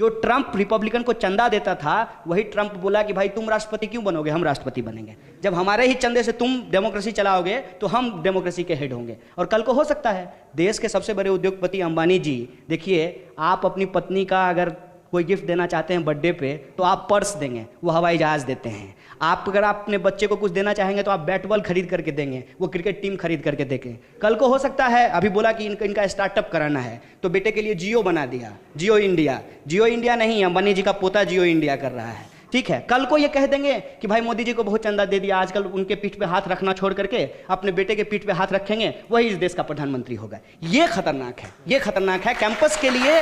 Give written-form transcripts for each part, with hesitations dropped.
जो Trump Republican को चंदा देता था, वही ट्रंप बोला कि भाई तुम राष्ट्रपति क्यों बनोगे, हम राष्ट्रपति बनेंगे। जब हमारे ही चंदे से तुम डेमोक्रेसी चलाओगे तो हम डेमोक्रेसी के हेड होंगे। और कल को हो सकता है देश के सबसे बड़े उद्योगपति अंबानी जी, देखिए आप अपनी पत्नी का अगर कोई गिफ्ट देना चाहते हैं बर्थडे पे तो आप पर्स देंगे, वो हवाई जहाज देते हैं। आप अगर अपने बच्चे को कुछ देना चाहेंगे तो आप बैट बॉल खरीद करके देंगे, वो क्रिकेट टीम खरीद करके देंगे। कल को हो सकता है, अभी बोला कि इनका स्टार्टअप कराना है तो बेटे के लिए जियो बना दिया, जियो इंडिया। जियो इंडिया नहीं, अंबानी जी का पोता जियो इंडिया कर रहा है, ठीक है। कल को ये कह देंगे कि भाई मोदी जी को बहुत चंदा दे दिया, आजकल उनके पीठ पे हाथ रखना छोड़ करके अपने बेटे के पीठ पे हाथ रखेंगे, वही इस देश का प्रधानमंत्री होगा। ये खतरनाक है, ये खतरनाक है। कैंपस के लिए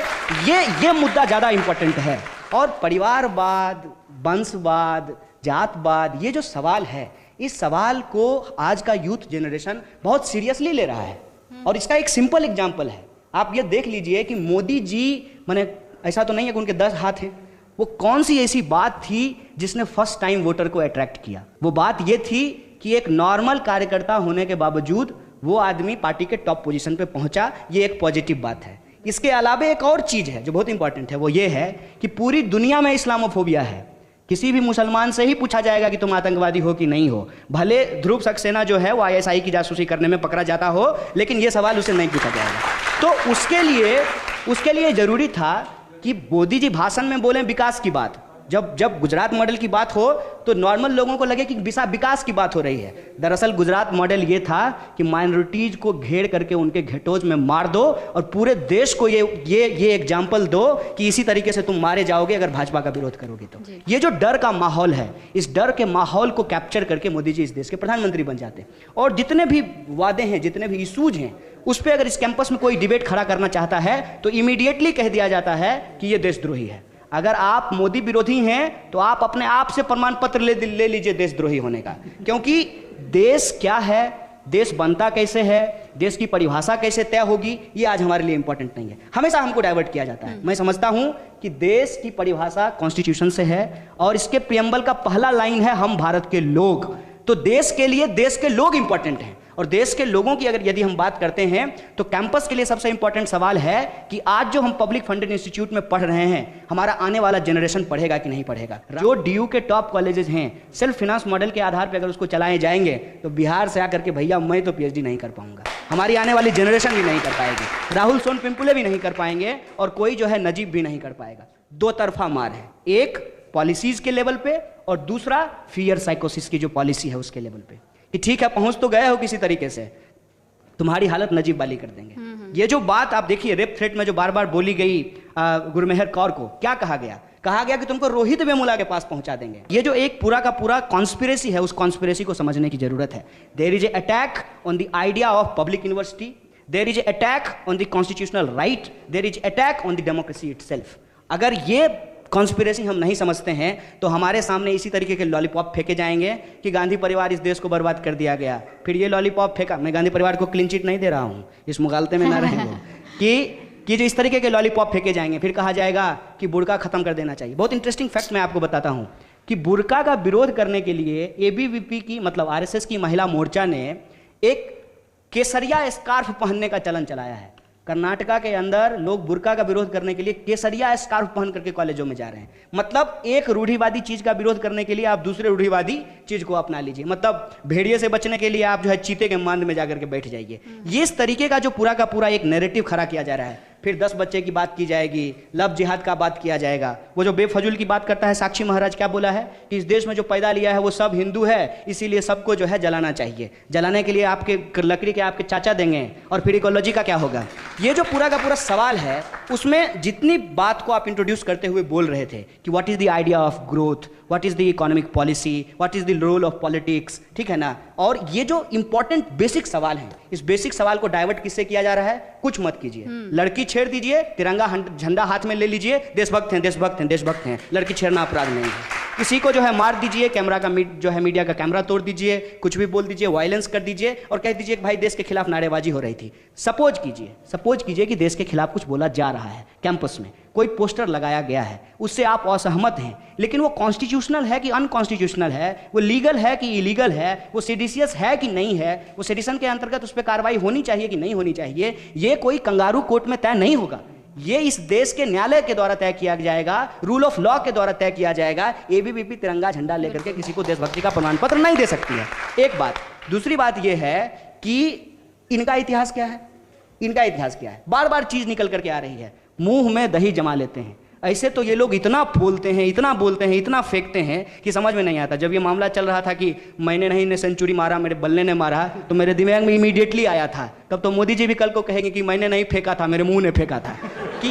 ये मुद्दा ज़्यादा इंपॉर्टेंट है। और परिवारवाद, वंशवाद, जातवाद, ये जो सवाल है, इस सवाल को आज का यूथ जनरेशन बहुत सीरियसली ले रहा है। और इसका एक सिंपल एग्जाम्पल है, आप ये देख लीजिए कि मोदी जी, मैंने ऐसा तो नहीं है कि उनके 10 हाथ हैं, वो कौन सी ऐसी बात थी जिसने फर्स्ट टाइम वोटर को अट्रैक्ट किया। वो बात ये थी कि एक नॉर्मल कार्यकर्ता होने के बावजूद वो आदमी पार्टी के टॉप पोजीशन पे पहुंचा, ये एक पॉजिटिव बात है। इसके अलावा एक और चीज है जो बहुत इंपॉर्टेंट है, वो ये है कि पूरी दुनिया में इस्लामोफोबिया है। किसी भी मुसलमान से ही पूछा जाएगा कि तुम आतंकवादी हो कि नहीं हो, भले ध्रुव सक्सेना जो है वो ISI की जासूसी करने में पकड़ा जाता हो, लेकिन ये सवाल उसे नहीं पूछा जाएगा। तो उसके लिए जरूरी था कि मोदी जी भाषण में बोलें विकास की बात। जब गुजरात मॉडल की बात हो तो नॉर्मल लोगों को लगे कि विकास की बात हो रही है। दरअसल गुजरात मॉडल ये था कि माइनॉरिटीज को घेर करके उनके घेटोज में मार दो और पूरे देश को ये एग्जाम्पल दो कि इसी तरीके से तुम मारे जाओगे अगर भाजपा का विरोध करोगे तो। ये जो डर का माहौल है, इस डर के माहौल को कैप्चर करके मोदी जी इस देश के प्रधानमंत्री बन जाते हैं। और जितने भी वादे हैं, जितने भी इशूज हैं, उस पर अगर इस कैंपस में कोई डिबेट खड़ा करना चाहता है तो इमीडिएटली कह दिया जाता है कि ये देशद्रोही है। अगर आप मोदी विरोधी हैं तो आप अपने आप से प्रमाण पत्र ले लीजिए देशद्रोही होने का। क्योंकि देश क्या है, देश बनता कैसे है, देश की परिभाषा कैसे तय होगी, ये आज हमारे लिए इंपॉर्टेंट नहीं है। हमेशा हमको डाइवर्ट किया जाता है। मैं समझता हूं कि देश की परिभाषा कॉन्स्टिट्यूशन से है और इसके प्रियम्बल का पहला लाइन है हम भारत के लोग। तो देश के लिए देश के लोग इंपॉर्टेंट हैं। और देश के लोगों की अगर यदि हम बात करते हैं तो कैंपस के लिए सबसे इंपॉर्टेंट सवाल है कि आज जो हम पब्लिक फंडेड इंस्टीट्यूट में पढ़ रहे हैं, हमारा आने वाला जनरेशन पढ़ेगा कि नहीं पढ़ेगा। जो DU के टॉप कॉलेजेस हैं, सेल्फ फिनांस मॉडल के आधार पर अगर उसको चलाए जाएंगे तो बिहार से आकर के भैया मैं तो PhD नहीं कर पाऊंगा, हमारी आने वाली जनरेशन भी नहीं कर पाएगी, राहुल सोन पिंपुले भी नहीं कर पाएंगे और कोई जो है नजीब भी नहीं कर पाएगा। दो तरफा मार है, एक पॉलिसीज के लेवल पे और दूसरा फियर साइकोसिस की जो पॉलिसी है उसके लेवल पे कि ठीक है पहुंच तो गए हो किसी तरीके से, तुम्हारी हालत नजीब वाली कर देंगे। ये जो बात आप देखिए रेप थ्रेट में जो बार बार बोली गई गुरमेहर कौर को, क्या कहा गया कि तुमको रोहित वेमुला के पास पहुंचा देंगे। ये जो एक पूरा का पूरा कॉन्स्पिरेसी है, उस कॉन्स्पिरेसी को समझने की जरूरत है। There is a attack on the idea of public university, there is a attack on the constitutional right, there is attack on the democracy itself. अगर ये कॉन्स्पिरेसी हम नहीं समझते हैं तो हमारे सामने इसी तरीके के लॉलीपॉप फेंके जाएंगे कि गांधी परिवार इस देश को बर्बाद कर दिया गया, फिर ये लॉलीपॉप फेंका। मैं गांधी परिवार को क्लीन चिट नहीं दे रहा हूं, इस मुगालते में ना रहे वो कि जो इस तरीके के लॉलीपॉप फेंके जाएंगे, फिर कहा जाएगा कि बुर्का खत्म कर देना चाहिए। बहुत इंटरेस्टिंग फैक्ट मैं आपको बताता हूं कि बुर्का का विरोध करने के लिए ABVP की मतलब RSS की महिला मोर्चा ने एक केसरिया स्कार्फ पहनने का चलन चलाया है। कर्नाटका के अंदर लोग बुर्का का विरोध करने के लिए केसरिया स्कार्फ पहन करके कॉलेजों में जा रहे हैं। मतलब एक रूढ़िवादी चीज का विरोध करने के लिए आप दूसरे रूढ़िवादी चीज को अपना लीजिए। मतलब भेड़िए से बचने के लिए आप जो है चीते के मांद में जाकर के बैठ जाइए। ये इस तरीके का जो पूरा का पूरा एक नैरेटिव खड़ा किया जा रहा है। फिर 10 बच्चे की बात की जाएगी, लव जिहाद का बात किया जाएगा। वो जो बेफजूल की बात करता है साक्षी महाराज, क्या बोला है कि इस देश में जो पैदा लिया है वो सब हिंदू है, इसीलिए सबको जो है जलाना चाहिए। जलाने के लिए आपके लकड़ी के आपके चाचा देंगे और फिर इकोलॉजी का क्या होगा। ये जो पूरा का पूरा सवाल है उसमें जितनी बात को आप इंट्रोड्यूस करते हुए बोल रहे थे कि what is the idea of growth, what is the economic policy, what is the role of politics, ठीक है ना। और ये जो इंपॉर्टेंट बेसिक सवाल है, इस बेसिक सवाल को डाइवर्ट किससे किया जा रहा है। कुछ मत कीजिए, लड़की छेड़ दीजिए, तिरंगा झंडा हाथ में ले लीजिए, देशभक्त हैं देशभक्त हैं देशभक्त हैं, लड़की छेड़ना अपराध नहीं है। किसी को जो है मार दीजिए, कैमरा का जो है मीडिया का कैमरा तोड़ दीजिए, कुछ भी बोल दीजिए, वायलेंस कर दीजिए और कह दीजिए कि भाई देश के खिलाफ नारेबाजी हो रही थी। सपोज कीजिए कि देश के खिलाफ कुछ बोला जा रहा है, कैंपस में कोई पोस्टर लगाया गया है, उससे आप असहमत हैं, लेकिन वो कॉन्स्टिट्यूशनल है कि अनकॉन्स्टिट्यूशनल है, वो लीगल है कि इलीगल है, वो सेडिशियस है कि नहीं है, वो सेडिशन के अंतर्गत उस पर कार्रवाई होनी चाहिए कि नहीं होनी चाहिए, ये कोई कंगारू कोर्ट में तय नहीं होगा। ये इस देश के न्यायालय के द्वारा तय किया जाएगा, रूल ऑफ लॉ के द्वारा तय किया जाएगा। एबीवीपी तिरंगा झंडा लेकर के किसी को देशभक्ति का प्रमाण पत्र नहीं दे सकती है। एक बात। दूसरी बात यह है कि इनका इतिहास क्या है, इनका इतिहास क्या है, बार बार चीज निकल करके आ रही है, मुंह में दही जमा लेते हैं। ऐसे तो ये लोग इतना बोलते हैं, इतना बोलते हैं, इतना फेंकते हैं कि समझ में नहीं आता। जब ये मामला चल रहा था कि मैंने नहीं ने सेंचुरी मारा, मेरे बल्ले ने मारा, तो मेरे दिमाग में इमीडिएटली आया था, तब तो मोदी जी भी कल को कहेंगे कि मैंने नहीं फेंका था, मेरे मुंह ने फेंका था। कि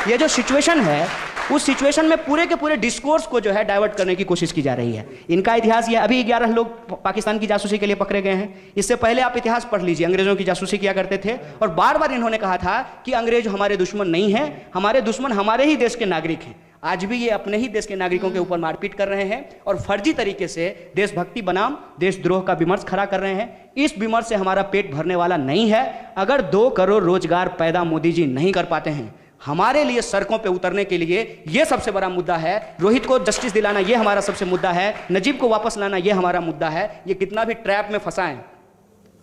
ये जो सिचुएशन है, उस सिचुएशन में पूरे के पूरे डिस्कोर्स को जो है डाइवर्ट करने की कोशिश की जा रही है। इनका इतिहास ये, अभी 11 लोग पाकिस्तान की जासूसी के लिए पकड़े गए हैं। इससे पहले आप इतिहास पढ़ लीजिए, अंग्रेजों की जासूसी किया करते थे और बार बार इन्होंने कहा था कि अंग्रेज हमारे दुश्मन नहीं हैं, हमारे दुश्मन हमारे ही देश के नागरिक हैं। आज भी ये अपने ही देश के नागरिकों के ऊपर मारपीट कर रहे हैं और फर्जी तरीके से देशभक्ति बनाम देशद्रोह का विमर्श खड़ा कर रहे हैं। इस विमर्श से हमारा पेट भरने वाला नहीं है। अगर 2 करोड़ रोजगार पैदा मोदी जी नहीं कर पाते हैं, हमारे लिए सड़कों पे उतरने के लिए ये सबसे बड़ा मुद्दा है। रोहित को जस्टिस दिलाना ये हमारा सबसे मुद्दा है। नजीब को वापस लाना ये हमारा मुद्दा है। ये कितना भी ट्रैप में फंसाएं,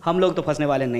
हम लोग तो फंसने वाले नहीं।